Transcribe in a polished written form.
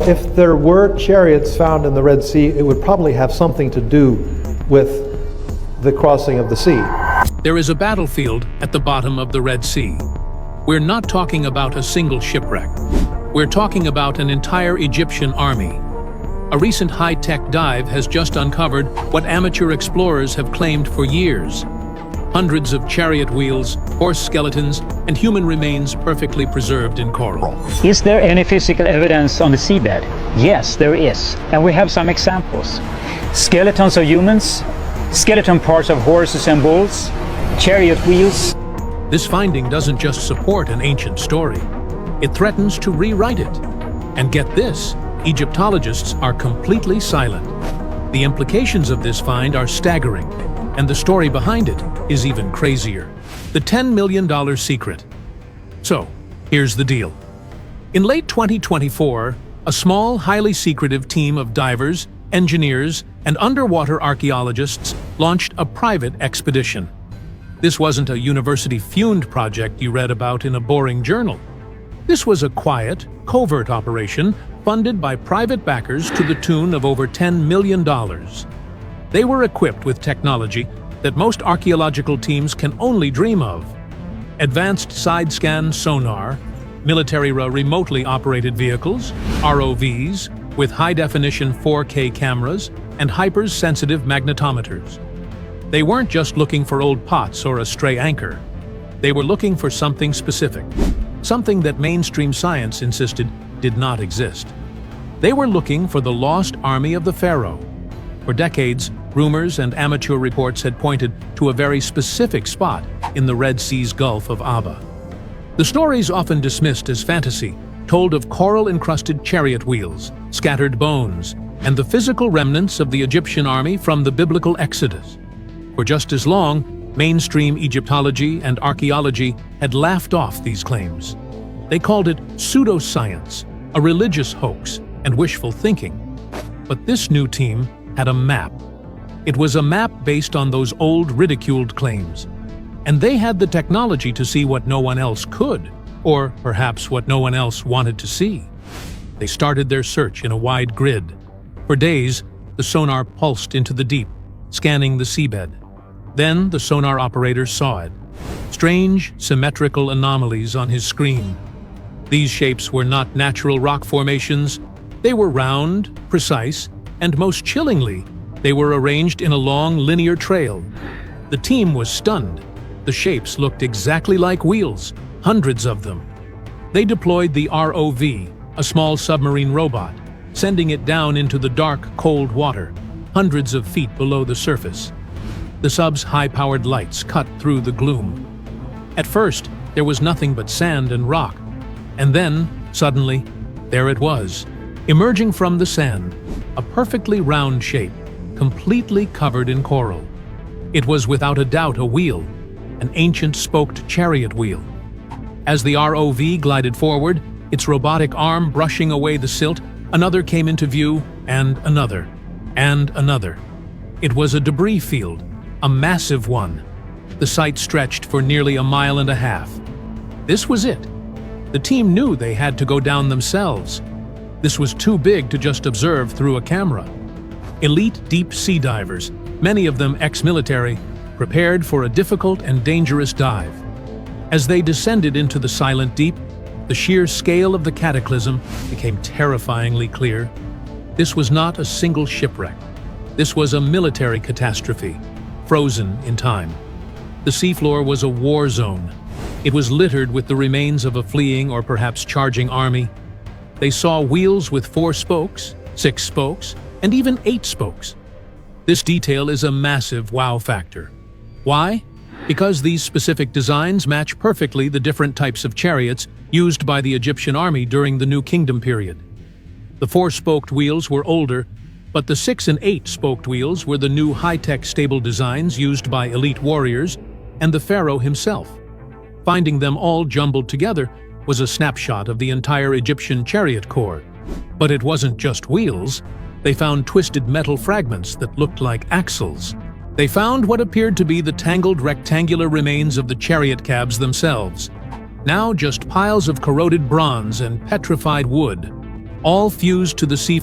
If there were chariots found in the Red Sea, it would probably have something to do with the crossing of the sea. There is a battlefield at the bottom of the Red Sea. We're not talking about a single shipwreck. We're talking about an entire Egyptian army. A recent high-tech dive has just uncovered what amateur explorers have claimed for years. Hundreds of chariot wheels, horse skeletons, and human remains perfectly preserved in coral. Is there any physical evidence on the seabed? Yes, there is, and we have some examples. Skeletons of humans, skeleton parts of horses and bulls, chariot wheels. This finding doesn't just support an ancient story. It threatens to rewrite it. And get this, Egyptologists are completely silent. The implications of this find are staggering, and the story behind it is even crazier. The $10 million secret. So, here's the deal. In late 2024, a small, highly secretive team of divers, engineers, and underwater archaeologists launched a private expedition. This wasn't a university-funded project you read about in a boring journal. This was a quiet, covert operation funded by private backers to the tune of over $10 million. They were equipped with technology that most archaeological teams can only dream of. Advanced side-scan sonar, military remotely operated vehicles, ROVs, with high-definition 4K cameras, and hyper-sensitive magnetometers. They weren't just looking for old pots or a stray anchor. They were looking for something specific, something that mainstream science insisted did not exist. They were looking for the lost army of the pharaoh. For decades, rumors and amateur reports had pointed to a very specific spot in the Red Sea's Gulf of Aba. The stories often dismissed as fantasy told of coral-encrusted chariot wheels, scattered bones, and the physical remnants of the Egyptian army from the biblical Exodus. For just as long, mainstream Egyptology and archaeology had laughed off these claims. They called it pseudoscience, a religious hoax, and wishful thinking. But this new team had a map. It was a map based on those old ridiculed claims. And they had the technology to see what no one else could, or perhaps what no one else wanted to see. They started their search in a wide grid. For days, the sonar pulsed into the deep, scanning the seabed. Then the sonar operator saw it. Strange, symmetrical anomalies on his screen. These shapes were not natural rock formations. They were round, precise, and most chillingly, they were arranged in a long, linear trail. The team was stunned. The shapes looked exactly like wheels, hundreds of them. They deployed the ROV, a small submarine robot, sending it down into the dark, cold water, hundreds of feet below the surface. The sub's high-powered lights cut through the gloom. At first, there was nothing but sand and rock. And then, suddenly, there it was, emerging from the sand, a perfectly round shape, completely covered in coral. It was without a doubt a wheel, an ancient spoked chariot wheel. As the ROV glided forward, its robotic arm brushing away the silt, another came into view, and another, and another. It was a debris field, a massive one. The site stretched for nearly 1.5 miles. This was it. The team knew they had to go down themselves. This was too big to just observe through a camera. Elite deep sea divers, many of them ex-military, prepared for a difficult and dangerous dive. As they descended into the silent deep, the sheer scale of the cataclysm became terrifyingly clear. This was not a single shipwreck. This was a military catastrophe, frozen in time. The seafloor was a war zone. It was littered with the remains of a fleeing or perhaps charging army. They saw wheels with 4 spokes, 6 spokes, and even 8 spokes. This detail is a massive wow factor. Why? Because these specific designs match perfectly the different types of chariots used by the Egyptian army during the New Kingdom period. The 4-spoked wheels were older, but the 6 and 8-spoked wheels were the new high-tech stable designs used by elite warriors and the pharaoh himself. Finding them all jumbled together was a snapshot of the entire Egyptian chariot corps. But it wasn't just wheels. They found twisted metal fragments that looked like axles. They found what appeared to be the tangled rectangular remains of the chariot cabs themselves. Now just piles of corroded bronze and petrified wood. all fused to the sea